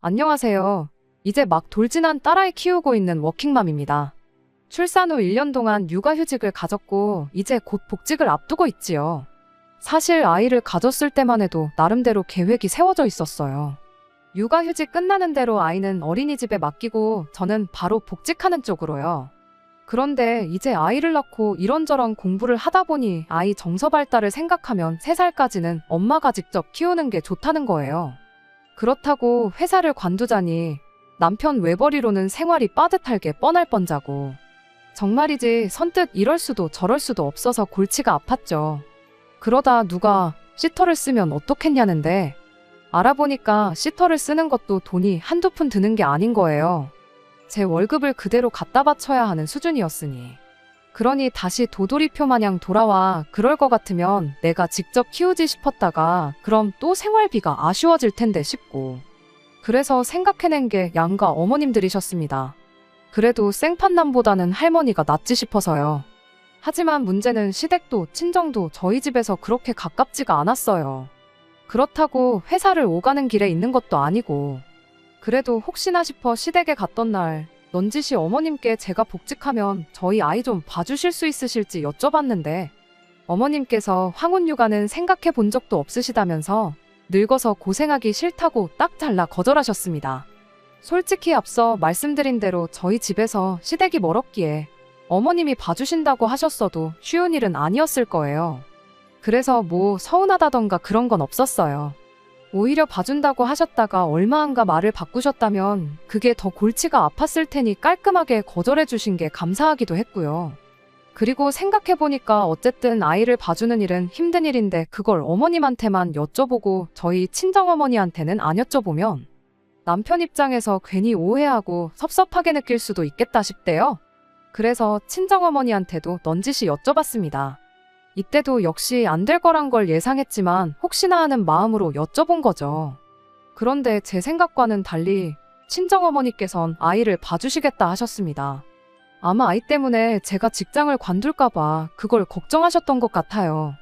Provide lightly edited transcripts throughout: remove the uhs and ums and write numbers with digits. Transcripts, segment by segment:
안녕하세요. 이제 막 돌진한 딸아이 키우고 있는 워킹맘입니다. 출산 후 1년 동안 육아휴직을 가졌고 이제 곧 복직을 앞두고 있지요. 사실 아이를 가졌을 때만 해도 나름대로 계획이 세워져 있었어요. 육아휴직 끝나는 대로 아이는 어린이집에 맡기고 저는 바로 복직하는 쪽으로요. 그런데 이제 아이를 낳고 이런저런 공부를 하다 보니 아이 정서 발달을 생각하면 3살까지는 엄마가 직접 키우는 게 좋다는 거예요. 그렇다고 회사를 관두자니 남편 외벌이로는 생활이 빠듯할 게 뻔할 뻔자고. 정말이지 선뜻 이럴 수도 저럴 수도 없어서 골치가 아팠죠. 그러다 누가 시터를 쓰면 어떻겠냐는데 알아보니까 시터를 쓰는 것도 돈이 한두 푼 드는 게 아닌 거예요. 제 월급을 그대로 갖다 바쳐야 하는 수준이었으니. 그러니 다시 도돌이표 마냥 돌아와 그럴 것 같으면 내가 직접 키우지 싶었다가 그럼 또 생활비가 아쉬워질 텐데 싶고. 그래서 생각해낸 게 양가 어머님들이셨습니다. 그래도 생판남보다는 할머니가 낫지 싶어서요. 하지만 문제는 시댁도 친정도 저희 집에서 그렇게 가깝지가 않았어요. 그렇다고 회사를 오가는 길에 있는 것도 아니고. 그래도 혹시나 싶어 시댁에 갔던 날 넌지시 어머님께 제가 복직하면 저희 아이 좀 봐주실 수 있으실지 여쭤봤는데 어머님께서 황혼육아는 생각해 본 적도 없으시다면서 늙어서 고생하기 싫다고 딱 잘라 거절하셨습니다. 솔직히 앞서 말씀드린 대로 저희 집에서 시댁이 멀었기에 어머님이 봐주신다고 하셨어도 쉬운 일은 아니었을 거예요. 그래서 뭐 서운하다던가 그런 건 없었어요. 오히려 봐준다고 하셨다가 얼마 안가 말을 바꾸셨다면 그게 더 골치가 아팠을 테니 깔끔하게 거절해 주신 게 감사하기도 했고요. 그리고 생각해보니까 어쨌든 아이를 봐주는 일은 힘든 일인데 그걸 어머님한테만 여쭤보고 저희 친정어머니한테는 안 여쭤보면 남편 입장에서 괜히 오해하고 섭섭하게 느낄 수도 있겠다 싶대요. 그래서 친정어머니한테도 넌지시 여쭤봤습니다. 이때도 역시 안 될 거란 걸 예상했지만 혹시나 하는 마음으로 여쭤본 거죠. 그런데 제 생각과는 달리 친정어머니께선 아이를 봐주시겠다 하셨습니다. 아마 아이 때문에 제가 직장을 관둘까봐 그걸 걱정하셨던 것 같아요.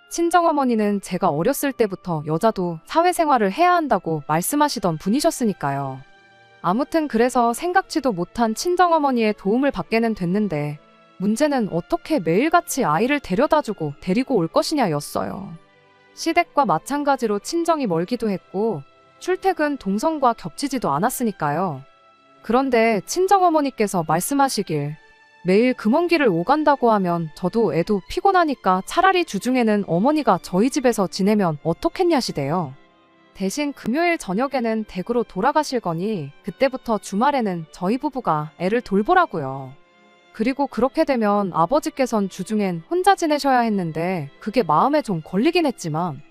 친정어머니는 제가 어렸을 때부터 여자도 사회생활을 해야 한다고 말씀하시던 분이셨으니까요. 아무튼 그래서 생각지도 못한 친정어머니의 도움을 받게는 됐는데 문제는 어떻게 매일같이 아이를 데려다주고 데리고 올 것이냐였어요. 시댁과 마찬가지로 친정이 멀기도 했고 출퇴근 동선과 겹치지도 않았으니까요. 그런데 친정어머니께서 말씀하시길 매일 그 먼 길을 오간다고 하면 저도 애도 피곤하니까 차라리 주중에는 어머니가 저희 집에서 지내면 어떻겠냐시대요. 대신 금요일 저녁에는 댁으로 돌아가실 거니 그때부터 주말에는 저희 부부가 애를 돌보라고요. 그리고 그렇게 되면 아버지께선 주중엔 혼자 지내셔야 했는데 그게 마음에 좀 걸리긴 했지만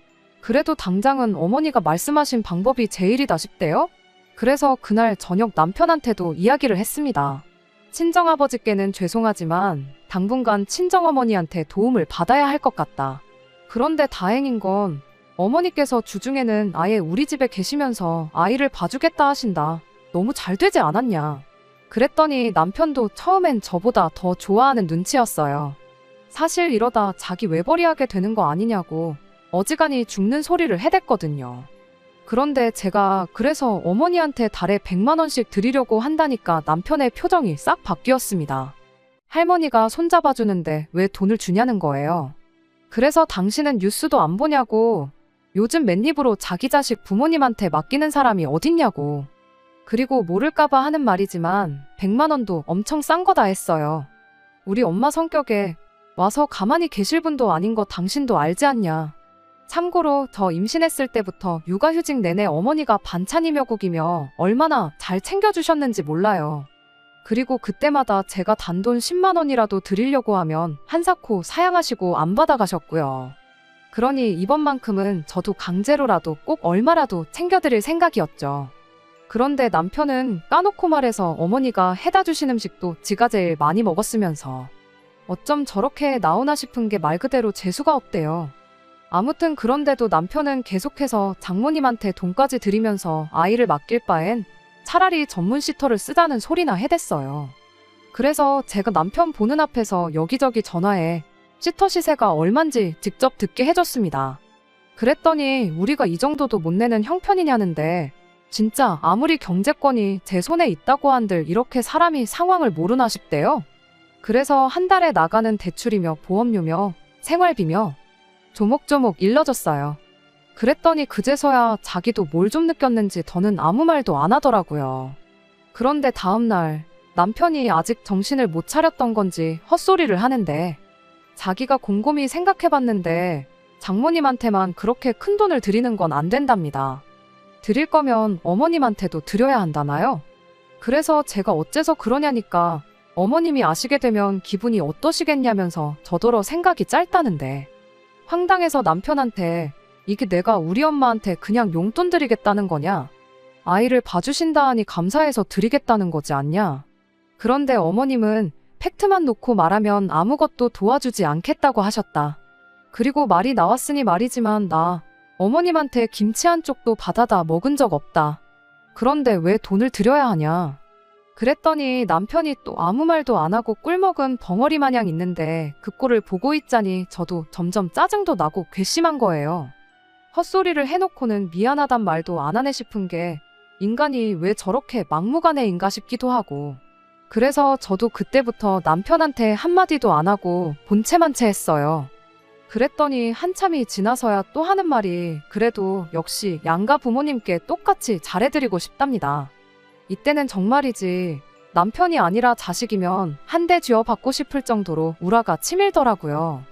그래도 당장은 어머니가 말씀하신 방법이 제일이다 싶대요. 그래서 그날 저녁 남편한테도 이야기를 했습니다. 친정아버지께는 죄송하지만 당분간 친정어머니한테 도움을 받아야 할 것 같다. 그런데 다행인 건 어머니께서 주중에는 아예 우리 집에 계시면서 아이를 봐주겠다 하신다. 너무 잘 되지 않았냐. 그랬더니 남편도 처음엔 저보다 더 좋아하는 눈치였어요. 사실 이러다 자기 외벌이하게 되는 거 아니냐고 어지간히 죽는 소리를 해댔거든요. 그런데 제가 그래서 어머니한테 달에 100만 원씩 드리려고 한다니까 남편의 표정이 싹 바뀌었습니다. 할머니가 손잡아주는데 왜 돈을 주냐는 거예요. 그래서 당신은 뉴스도 안 보냐고 요즘 맨입으로 자기 자식 부모님한테 맡기는 사람이 어딨냐고. 그리고 모를까봐 하는 말이지만 100만 원도 엄청 싼 거다 했어요. 우리 엄마 성격에 와서 가만히 계실 분도 아닌 거 당신도 알지 않냐. 참고로 저 임신했을 때부터 육아휴직 내내 어머니가 반찬이며 국이며 얼마나 잘 챙겨주셨는지 몰라요. 그리고 그때마다 제가 단돈 10만 원이라도 드리려고 하면 한사코 사양하시고 안 받아가셨고요. 그러니 이번만큼은 저도 강제로라도 꼭 얼마라도 챙겨드릴 생각이었죠. 그런데 남편은 까놓고 말해서 어머니가 해다 주신 음식도 지가 제일 많이 먹었으면서 어쩜 저렇게 나오나 싶은 게 말 그대로 재수가 없대요. 아무튼 그런데도 남편은 계속해서 장모님한테 돈까지 드리면서 아이를 맡길 바엔 차라리 전문 시터를 쓰자는 소리나 해댔어요. 그래서 제가 남편 보는 앞에서 여기저기 전화해 시터 시세가 얼만지 직접 듣게 해줬습니다. 그랬더니 우리가 이 정도도 못 내는 형편이냐는데 진짜 아무리 경제권이 제 손에 있다고 한들 이렇게 사람이 상황을 모르나 싶대요. 그래서 한 달에 나가는 대출이며 보험료며 생활비며 조목조목 일러줬어요. 그랬더니 그제서야 자기도 뭘 좀 느꼈는지 더는 아무 말도 안 하더라고요. 그런데 다음날 남편이 아직 정신을 못 차렸던 건지 헛소리를 하는데 자기가 곰곰이 생각해봤는데 장모님한테만 그렇게 큰 돈을 드리는 건 안 된답니다. 드릴 거면 어머님한테도 드려야 한다나요? 그래서 제가 어째서 그러냐니까 어머님이 아시게 되면 기분이 어떠시겠냐면서 저더러 생각이 짧다는데 황당해서 남편한테 이게 내가 우리 엄마한테 그냥 용돈 드리겠다는 거냐? 아이를 봐주신다 하니 감사해서 드리겠다는 거지 않냐? 그런데 어머님은 팩트만 놓고 말하면 아무것도 도와주지 않겠다고 하셨다. 그리고 말이 나왔으니 말이지만 나 어머님한테 김치 한 쪽도 받아다 먹은 적 없다. 그런데 왜 돈을 드려야 하냐? 그랬더니 남편이 또 아무 말도 안 하고 꿀먹은 벙어리 마냥 있는데 그 꼴을 보고 있자니 저도 점점 짜증도 나고 괘씸한 거예요. 헛소리를 해놓고는 미안하단 말도 안 하네 싶은 게 인간이 왜 저렇게 막무가내인가 싶기도 하고 그래서 저도 그때부터 남편한테 한마디도 안 하고 본체만 채 했어요. 그랬더니 한참이 지나서야 또 하는 말이 그래도 역시 양가 부모님께 똑같이 잘해드리고 싶답니다. 이때는 정말이지 남편이 아니라 자식이면 한 대 쥐어 받고 싶을 정도로 우라가 치밀더라고요.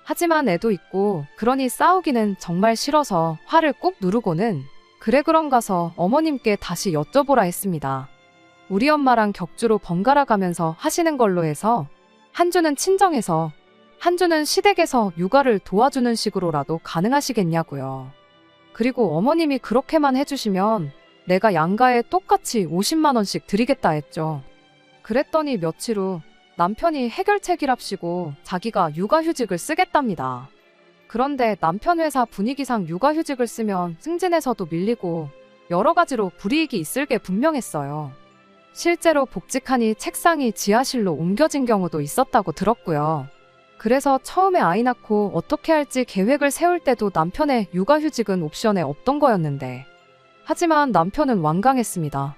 하지만 애도 있고 그러니 싸우기는 정말 싫어서 화를 꾹 누르고는 그래 그런가서 어머님께 다시 여쭤보라 했습니다. 우리 엄마랑 격주로 번갈아 가면서 하시는 걸로 해서 한 주는 친정에서 한 주는 시댁에서 육아를 도와주는 식으로라도 가능하시겠냐고요. 그리고 어머님이 그렇게만 해주시면 내가 양가에 똑같이 50만 원씩 드리겠다 했죠. 그랬더니 며칠 후 남편이 해결책이랍시고 자기가 육아휴직을 쓰겠답니다. 그런데 남편 회사 분위기상 육아휴직을 쓰면 승진에서도 밀리고 여러 가지로 불이익이 있을 게 분명했어요. 실제로 복직하니 책상이 지하실로 옮겨진 경우도 있었다고 들었고요. 그래서 처음에 아이 낳고 어떻게 할지 계획을 세울 때도 남편의 육아휴직은 옵션에 없던 거였는데 하지만 남편은 완강했습니다.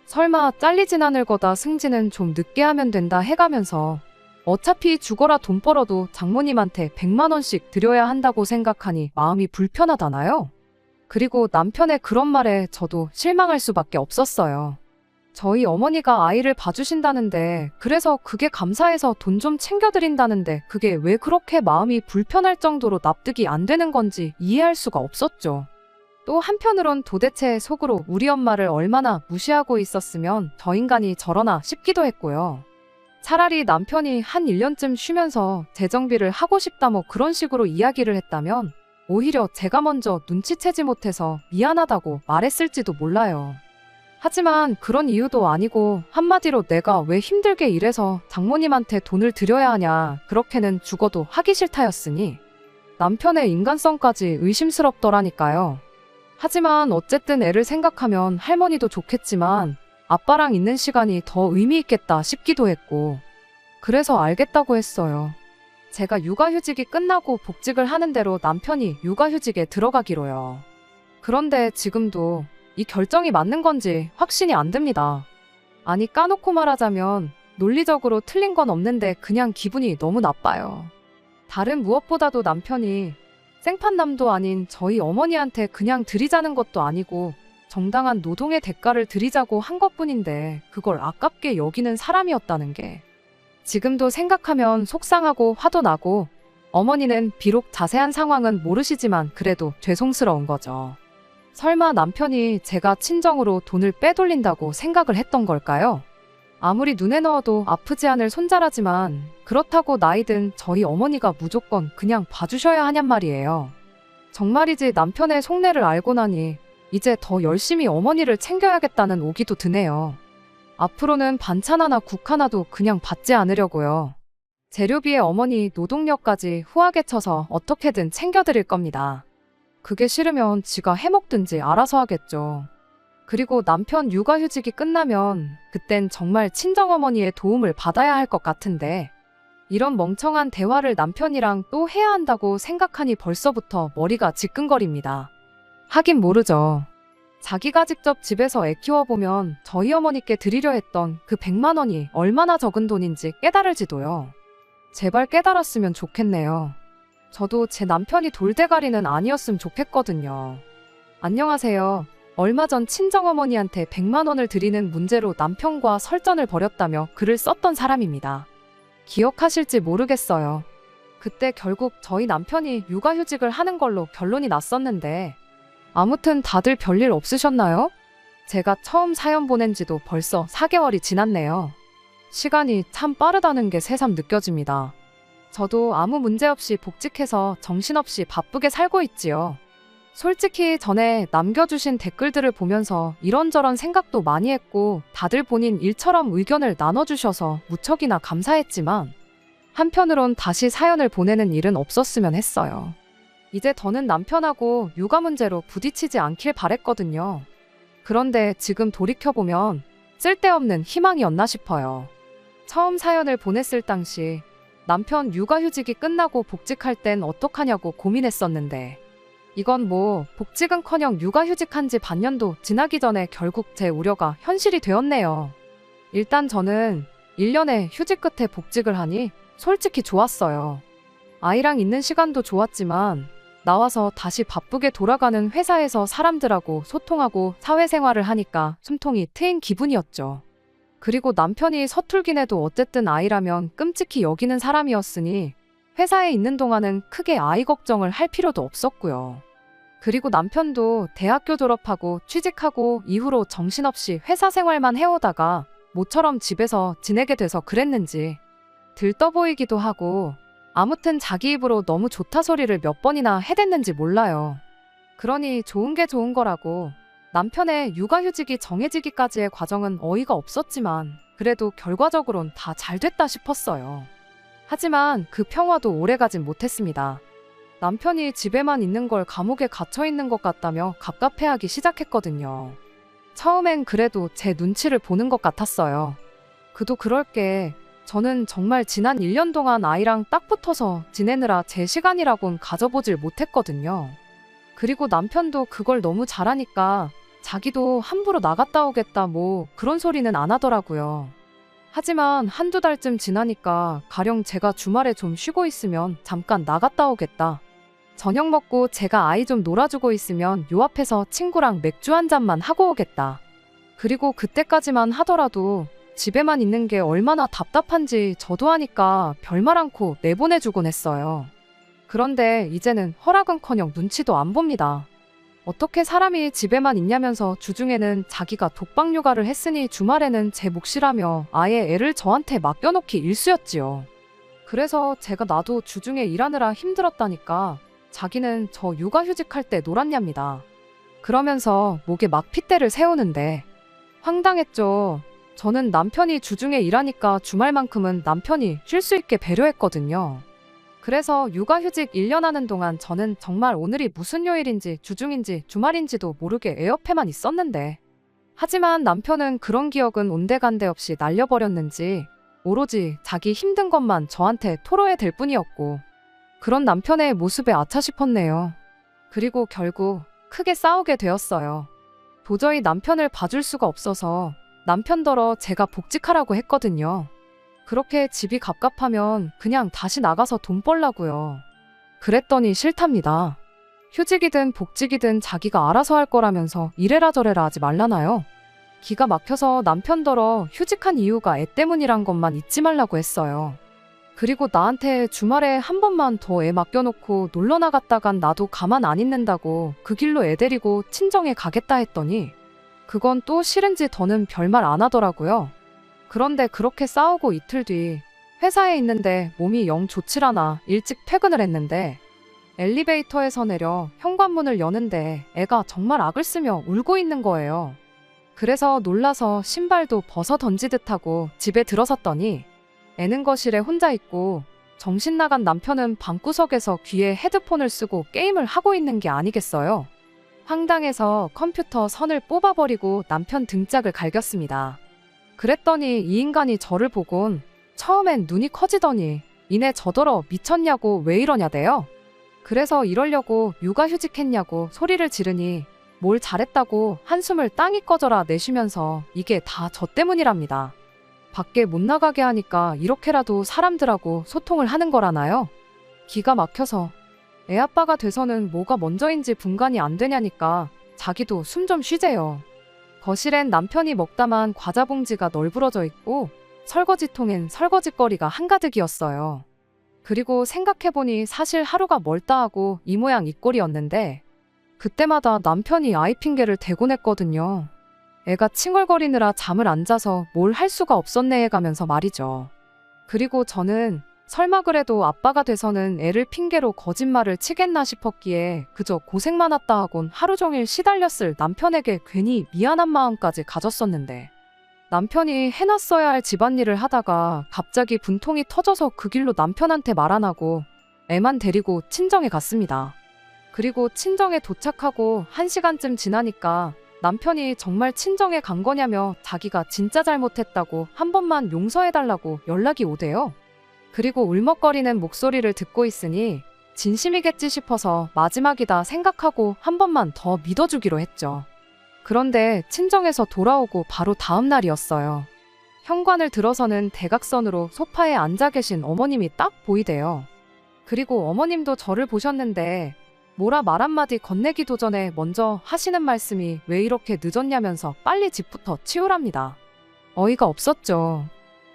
설마 잘리진 않을 거다 승진은 좀 늦게 하면 된다 해가면서 어차피 죽어라 돈 벌어도 장모님한테 100만 원씩 드려야 한다고 생각하니 마음이 불편하다나요? 그리고 남편의 그런 말에 저도 실망할 수밖에 없었어요. 저희 어머니가 아이를 봐주신다는데 그래서 그게 감사해서 돈 좀 챙겨드린다는데 그게 왜 그렇게 마음이 불편할 정도로 납득이 안 되는 건지 이해할 수가 없었죠. 또 한편으론 도대체 속으로 우리 엄마를 얼마나 무시하고 있었으면 저 인간이 저러나 싶기도 했고요. 차라리 남편이 한 1년쯤 쉬면서 재정비를 하고 싶다 뭐 그런 식으로 이야기를 했다면 오히려 제가 먼저 눈치채지 못해서 미안하다고 말했을지도 몰라요. 하지만 그런 이유도 아니고 한마디로 내가 왜 힘들게 일해서 장모님한테 돈을 드려야 하냐 그렇게는 죽어도 하기 싫다였으니 남편의 인간성까지 의심스럽더라니까요. 하지만 어쨌든 애를 생각하면 할머니도 좋겠지만 아빠랑 있는 시간이 더 의미 있겠다 싶기도 했고 그래서 알겠다고 했어요. 제가 육아휴직이 끝나고 복직을 하는 대로 남편이 육아휴직에 들어가기로요. 그런데 지금도 이 결정이 맞는 건지 확신이 안 듭니다. 아니 까놓고 말하자면 논리적으로 틀린 건 없는데 그냥 기분이 너무 나빠요. 다른 무엇보다도 남편이 생판남도 아닌 저희 어머니한테 그냥 드리자는 것도 아니고 정당한 노동의 대가를 드리자고 한 것뿐인데 그걸 아깝게 여기는 사람이었다는 게 지금도 생각하면 속상하고 화도 나고 어머니는 비록 자세한 상황은 모르시지만 그래도 죄송스러운 거죠. 설마 남편이 제가 친정으로 돈을 빼돌린다고 생각을 했던 걸까요? 아무리 눈에 넣어도 아프지 않을 손자라지만 그렇다고 나이든 저희 어머니가 무조건 그냥 봐주셔야 하냔 말이에요. 정말이지 남편의 속내를 알고 나니 이제 더 열심히 어머니를 챙겨야겠다는 오기도 드네요. 앞으로는 반찬 하나 국 하나도 그냥 받지 않으려고요. 재료비에 어머니 노동력까지 후하게 쳐서 어떻게든 챙겨드릴 겁니다. 그게 싫으면 지가 해먹든지 알아서 하겠죠. 그리고 남편 육아휴직이 끝나면 그땐 정말 친정어머니의 도움을 받아야 할 것 같은데 이런 멍청한 대화를 남편이랑 또 해야 한다고 생각하니 벌써부터 머리가 지끈거립니다. 하긴 모르죠. 자기가 직접 집에서 애 키워보면 저희 어머니께 드리려 했던 그 100만 원이 얼마나 적은 돈인지 깨달을지도요. 제발 깨달았으면 좋겠네요. 저도 제 남편이 돌대가리는 아니었으면 좋겠거든요. 안녕하세요. 얼마 전 친정어머니한테 100만 원을 드리는 문제로 남편과 설전을 벌였다며 글을 썼던 사람입니다. 기억하실지 모르겠어요. 그때 결국 저희 남편이 육아휴직을 하는 걸로 결론이 났었는데 아무튼 다들 별일 없으셨나요? 제가 처음 사연 보낸 지도 벌써 4개월이 지났네요. 시간이 참 빠르다는 게 새삼 느껴집니다. 저도 아무 문제 없이 복직해서 정신없이 바쁘게 살고 있지요. 솔직히 전에 남겨주신 댓글들을 보면서 이런저런 생각도 많이 했고 다들 본인 일처럼 의견을 나눠주셔서 무척이나 감사했지만 한편으론 다시 사연을 보내는 일은 없었으면 했어요. 이제 더는 남편하고 육아 문제로 부딪히지 않길 바랬거든요. 그런데 지금 돌이켜보면 쓸데없는 희망이었나 싶어요. 처음 사연을 보냈을 당시 남편 육아휴직이 끝나고 복직할 땐 어떡하냐고 고민했었는데 이건 뭐 복직은커녕 육아휴직한 지 반년도 지나기 전에 결국 제 우려가 현실이 되었네요. 일단 저는 1년의 휴직 끝에 복직을 하니 솔직히 좋았어요. 아이랑 있는 시간도 좋았지만 나와서 다시 바쁘게 돌아가는 회사에서 사람들하고 소통하고 사회생활을 하니까 숨통이 트인 기분이었죠. 그리고 남편이 서툴긴 해도 어쨌든 아이라면 끔찍히 여기는 사람이었으니 회사에 있는 동안은 크게 아이 걱정을 할 필요도 없었고요. 그리고 남편도 대학교 졸업하고 취직하고 이후로 정신없이 회사 생활만 해오다가 모처럼 집에서 지내게 돼서 그랬는지 들떠 보이기도 하고 아무튼 자기 입으로 너무 좋다 소리를 몇 번이나 해댔는지 몰라요. 그러니 좋은 게 좋은 거라고 남편의 육아휴직이 정해지기까지의 과정은 어이가 없었지만 그래도 결과적으론 다 잘 됐다 싶었어요. 하지만 그 평화도 오래가진 못했습니다. 남편이 집에만 있는 걸 감옥에 갇혀있는 것 같다며 갑갑해하기 시작했거든요. 처음엔 그래도 제 눈치를 보는 것 같았어요. 그도 그럴 게 저는 정말 지난 1년 동안 아이랑 딱 붙어서 지내느라 제 시간이라곤 가져보질 못했거든요. 그리고 남편도 그걸 너무 잘하니까 자기도 함부로 나갔다 오겠다 뭐 그런 소리는 안 하더라고요. 하지만 한두 달쯤 지나니까 가령 제가 주말에 좀 쉬고 있으면 잠깐 나갔다 오겠다. 저녁 먹고 제가 아이 좀 놀아주고 있으면 요 앞에서 친구랑 맥주 한 잔만 하고 오겠다. 그리고 그때까지만 하더라도 집에만 있는 게 얼마나 답답한지 저도 하니까 별말 않고 내보내주곤 했어요. 그런데 이제는 허락은커녕 눈치도 안 봅니다. 어떻게 사람이 집에만 있냐면서 주중에는 자기가 독박 육아를 했으니 주말에는 제 몫이라며 아예 애를 저한테 맡겨놓기 일쑤였지요. 그래서 제가 나도 주중에 일하느라 힘들었다니까 자기는 저 육아휴직할 때 놀았냐입니다. 그러면서 목에 막 핏대를 세우는데 황당했죠. 저는 남편이 주중에 일하니까 주말만큼은 남편이 쉴 수 있게 배려했거든요. 그래서 육아휴직 1년 하는 동안 저는 정말 오늘이 무슨 요일인지 주중인지 주말인지도 모르게 애 옆에만 있었는데 하지만 남편은 그런 기억은 온데간데 없이 날려버렸는지 오로지 자기 힘든 것만 저한테 토로해댈 뿐이었고 그런 남편의 모습에 아차 싶었네요. 그리고 결국 크게 싸우게 되었어요. 도저히 남편을 봐줄 수가 없어서 남편더러 제가 복직하라고 했거든요. 그렇게 집이 갑갑하면 그냥 다시 나가서 돈 벌라고요. 그랬더니 싫답니다. 휴직이든 복직이든 자기가 알아서 할 거라면서 이래라 저래라 하지 말라나요? 기가 막혀서 남편더러 휴직한 이유가 애 때문이란 것만 잊지 말라고 했어요. 그리고 나한테 주말에 한 번만 더 애 맡겨놓고 놀러 나갔다간 나도 가만 안 있는다고 그 길로 애 데리고 친정에 가겠다 했더니 그건 또 싫은지 더는 별말 안 하더라고요. 그런데 그렇게 싸우고 이틀 뒤 회사에 있는데 몸이 영 좋질 않아 일찍 퇴근을 했는데 엘리베이터에서 내려 현관문을 여는데 애가 정말 악을 쓰며 울고 있는 거예요. 그래서 놀라서 신발도 벗어 던지듯 하고 집에 들어섰더니 애는 거실에 혼자 있고 정신 나간 남편은 방구석에서 귀에 헤드폰을 쓰고 게임을 하고 있는 게 아니겠어요. 황당해서 컴퓨터 선을 뽑아버리고 남편 등짝을 갈겼습니다. 그랬더니 이 인간이 저를 보곤 처음엔 눈이 커지더니 이내 저더러 미쳤냐고 왜 이러냐대요. 그래서 이러려고 육아휴직했냐고 소리를 지르니 뭘 잘했다고 한숨을 땅이 꺼져라 내쉬면서 이게 다 저 때문이랍니다. 밖에 못 나가게 하니까 이렇게라도 사람들하고 소통을 하는 거라나요? 기가 막혀서 애 아빠가 돼서는 뭐가 먼저인지 분간이 안 되냐니까 자기도 숨 좀 쉬재요. 거실엔 남편이 먹다만 과자 봉지가 널브러져 있고 설거지통엔 설거지거리가 한가득이었어요. 그리고 생각해보니 사실 하루가 멀다 하고 이 모양 이 꼴이었는데 그때마다 남편이 아이 핑계를 대곤 했거든요. 애가 칭얼거리느라 잠을 안 자서 뭘 할 수가 없었네 해가면서 말이죠. 그리고 저는 설마 그래도 아빠가 돼서는 애를 핑계로 거짓말을 치겠나 싶었기에 그저 고생 많았다 하곤 하루 종일 시달렸을 남편에게 괜히 미안한 마음까지 가졌었는데 남편이 해놨어야 할 집안일을 하다가 갑자기 분통이 터져서 그 길로 남편한테 말 안 하고 애만 데리고 친정에 갔습니다. 그리고 친정에 도착하고 1시간쯤 지나니까 남편이 정말 친정에 간 거냐며 자기가 진짜 잘못했다고 한 번만 용서해달라고 연락이 오대요. 그리고 울먹거리는 목소리를 듣고 있으니 진심이겠지 싶어서 마지막이다 생각하고 한 번만 더 믿어주기로 했죠. 그런데 친정에서 돌아오고 바로 다음 날이었어요. 현관을 들어서는 대각선으로 소파에 앉아 계신 어머님이 딱 보이대요. 그리고 어머님도 저를 보셨는데 뭐라 말 한마디 건네기도 전에 먼저 하시는 말씀이 왜 이렇게 늦었냐면서 빨리 집부터 치우랍니다. 어이가 없었죠.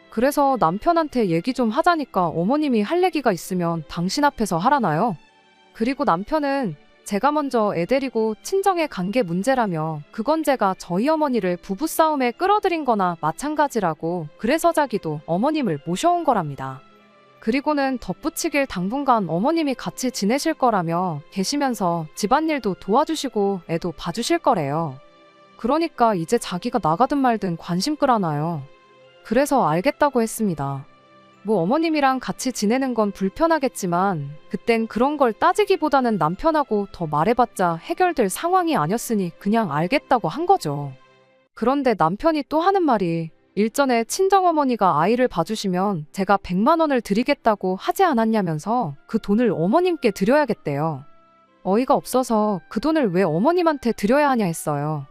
그래서 남편한테 얘기 좀 하자니까 어머님이 할 얘기가 있으면 당신 앞에서 하라나요? 그리고 남편은 제가 먼저 애 데리고 친정에 간 게 문제라며 그건 제가 저희 어머니를 부부싸움에 끌어들인 거나 마찬가지라고 그래서 자기도 어머님을 모셔온 거랍니다. 그리고는 덧붙이길 당분간 어머님이 같이 지내실 거라며 계시면서 집안일도 도와주시고 애도 봐주실 거래요. 그러니까 이제 자기가 나가든 말든 관심 끌어나요. 그래서 알겠다고 했습니다. 뭐 어머님이랑 같이 지내는 건 불편하겠지만 그땐 그런 걸 따지기보다는 남편하고 더 말해봤자 해결될 상황이 아니었으니 그냥 알겠다고 한 거죠. 그런데 남편이 또 하는 말이 일전에 친정어머니가 아이를 봐주시면 제가 100만 원을 드리겠다고 하지 않았냐면서 그 돈을 어머님께 드려야겠대요. 어이가 없어서 그 돈을 왜 어머님한테 드려야 하냐 했어요.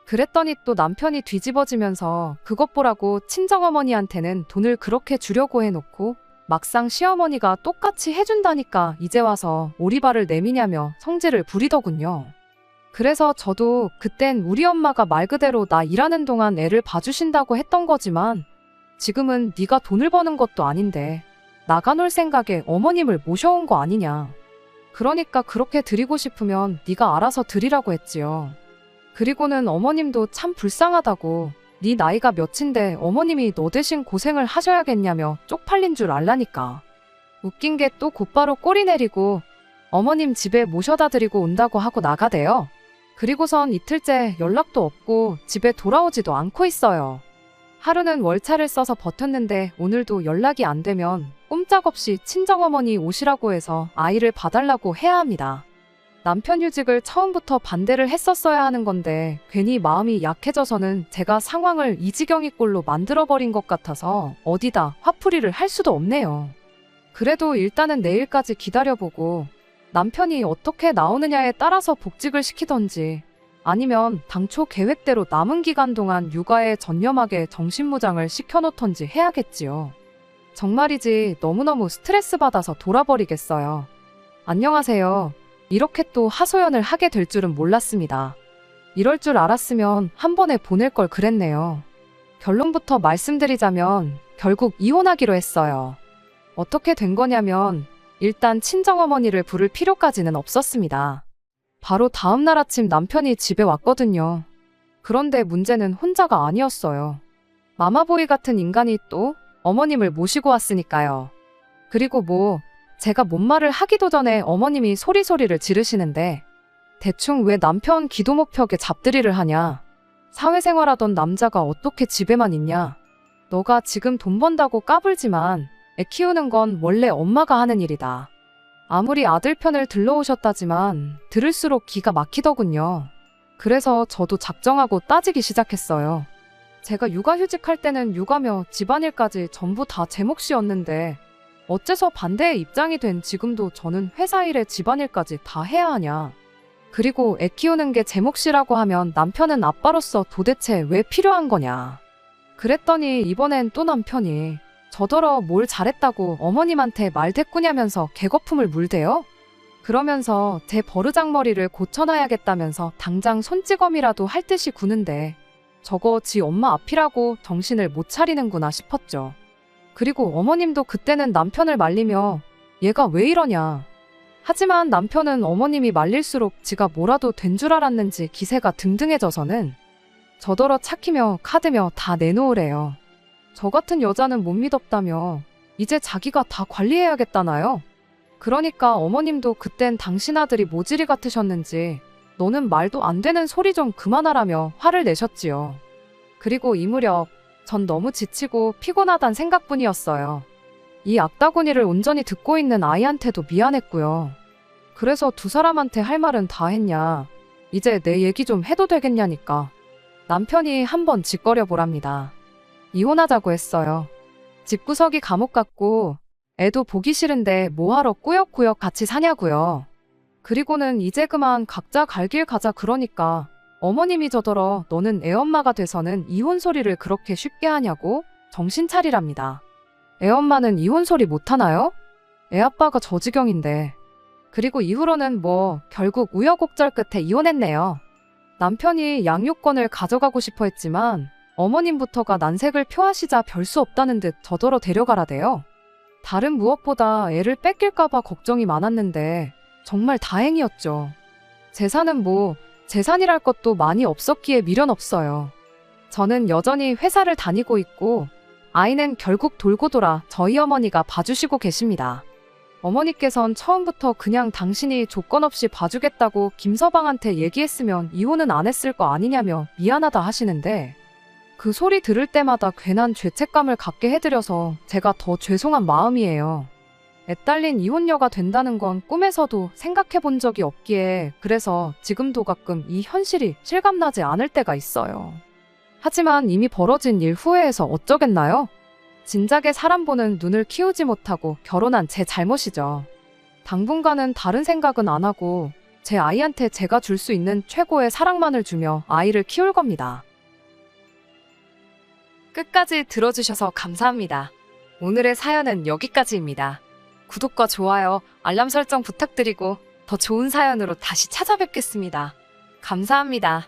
그랬더니 또 남편이 뒤집어지면서 그것 보라고 친정어머니한테는 돈을 그렇게 주려고 해놓고 막상 시어머니가 똑같이 해준다니까 이제 와서 오리발을 내미냐며 성질을 부리더군요. 그래서 저도 그땐 우리 엄마가 말 그대로 나 일하는 동안 애를 봐주신다고 했던 거지만 지금은 네가 돈을 버는 것도 아닌데 나가 놀 생각에 어머님을 모셔온 거 아니냐. 그러니까 그렇게 드리고 싶으면 네가 알아서 드리라고 했지요. 그리고는 어머님도 참 불쌍하다고 네 나이가 몇인데 어머님이 너 대신 고생을 하셔야겠냐며 쪽팔린 줄 알라니까. 웃긴 게 또 곧바로 꼬리 내리고 어머님 집에 모셔다 드리고 온다고 하고 나가대요. 그리고선 이틀째 연락도 없고 집에 돌아오지도 않고 있어요. 하루는 월차를 써서 버텼는데 오늘도 연락이 안 되면 꼼짝없이 친정어머니 오시라고 해서 아이를 봐달라고 해야 합니다. 남편 휴직을 처음부터 반대를 했었어야 하는 건데 괜히 마음이 약해져서는 제가 상황을 이 지경이 꼴로 만들어버린 것 같아서 어디다 화풀이를 할 수도 없네요. 그래도 일단은 내일까지 기다려보고 남편이 어떻게 나오느냐에 따라서 복직을 시키던지 아니면 당초 계획대로 남은 기간 동안 육아에 전념하게 정신무장을 시켜놓던지 해야겠지요. 정말이지 너무너무 스트레스 받아서 돌아버리겠어요. 안녕하세요. 이렇게 또 하소연을 하게 될 줄은 몰랐습니다. 이럴 줄 알았으면 한 번에 보낼 걸 그랬네요. 결론부터 말씀드리자면 결국 이혼하기로 했어요. 어떻게 된 거냐면 일단 친정어머니를 부를 필요까지는 없었습니다. 바로 다음날 아침 남편이 집에 왔거든요. 그런데 문제는 혼자가 아니었어요. 마마보이 같은 인간이 또 어머님을 모시고 왔으니까요. 그리고 뭐 제가 뭔 말을 하기도 전에 어머님이 소리소리를 지르시는데 대충 왜 남편 기도 목표에 잡들이를 하냐. 사회생활하던 남자가 어떻게 집에만 있냐. 너가 지금 돈 번다고 까불지만 애 키우는 건 원래 엄마가 하는 일이다. 아무리 아들 편을 들러오셨다지만 들을수록 기가 막히더군요. 그래서 저도 작정하고 따지기 시작했어요. 제가 육아휴직할 때는 육아며 집안일까지 전부 다 제 몫이었는데 어째서 반대의 입장이 된 지금도 저는 회사 일에 집안일까지 다 해야 하냐. 그리고 애 키우는 게 제 몫이라고 하면 남편은 아빠로서 도대체 왜 필요한 거냐. 그랬더니 이번엔 또 남편이 저더러 뭘 잘했다고 어머님한테 말대꾸냐면서 개거품을 물대요. 그러면서 제 버르장머리를 고쳐놔야겠다면서 당장 손찌검이라도 할 듯이 구는데 저거 지 엄마 앞이라고 정신을 못 차리는구나 싶었죠. 그리고 어머님도 그때는 남편을 말리며 얘가 왜 이러냐. 하지만 남편은 어머님이 말릴수록 지가 뭐라도 된 줄 알았는지 기세가 등등해져서는 저더러 착히며 카드며 다 내놓으래요. 저 같은 여자는 못 믿었다며 이제 자기가 다 관리해야겠다나요? 그러니까 어머님도 그땐 당신 아들이 모질이 같으셨는지 너는 말도 안 되는 소리 좀 그만하라며 화를 내셨지요. 그리고 이 무렵 전 너무 지치고 피곤하단 생각뿐이었어요. 이 악다구니를 온전히 듣고 있는 아이한테도 미안했고요. 그래서 두 사람한테 할 말은 다 했냐. 이제 내 얘기 좀 해도 되겠냐니까. 남편이 한번 짓거려 보랍니다. 이혼하자고 했어요. 집구석이 감옥 같고 애도 보기 싫은데 뭐하러 꾸역꾸역 같이 사냐고요. 그리고는 이제 그만 각자 갈 길 가자 그러니까 어머님이 저더러 너는 애엄마가 돼서는 이혼 소리를 그렇게 쉽게 하냐고 정신 차리랍니다. 애엄마는 이혼 소리 못하나요? 애아빠가 저 지경인데. 그리고 이후로는 뭐 결국 우여곡절 끝에 이혼했네요. 남편이 양육권을 가져가고 싶어 했지만 어머님부터가 난색을 표하시자 별 수 없다는 듯 저더러 데려가라대요. 다른 무엇보다 애를 뺏길까봐 걱정이 많았는데 정말 다행이었죠. 재산은 뭐 재산이랄 것도 많이 없었기에 미련 없어요. 저는 여전히 회사를 다니고 있고 아이는 결국 돌고 돌아 저희 어머니가 봐주시고 계십니다. 어머니께선 처음부터 그냥 당신이 조건 없이 봐주겠다고 김서방한테 얘기했으면 이혼은 안 했을 거 아니냐며 미안하다 하시는데 그 소리 들을 때마다 괜한 죄책감을 갖게 해드려서 제가 더 죄송한 마음이에요. 애 딸린 이혼녀가 된다는 건 꿈에서도 생각해 본 적이 없기에 그래서 지금도 가끔 이 현실이 실감나지 않을 때가 있어요. 하지만 이미 벌어진 일 후회해서 어쩌겠나요? 진작에 사람 보는 눈을 키우지 못하고 결혼한 제 잘못이죠. 당분간은 다른 생각은 안 하고 제 아이한테 제가 줄 수 있는 최고의 사랑만을 주며 아이를 키울 겁니다. 끝까지 들어주셔서 감사합니다. 오늘의 사연은 여기까지입니다. 구독과 좋아요, 알람 설정 부탁드리고 더 좋은 사연으로 다시 찾아뵙겠습니다. 감사합니다.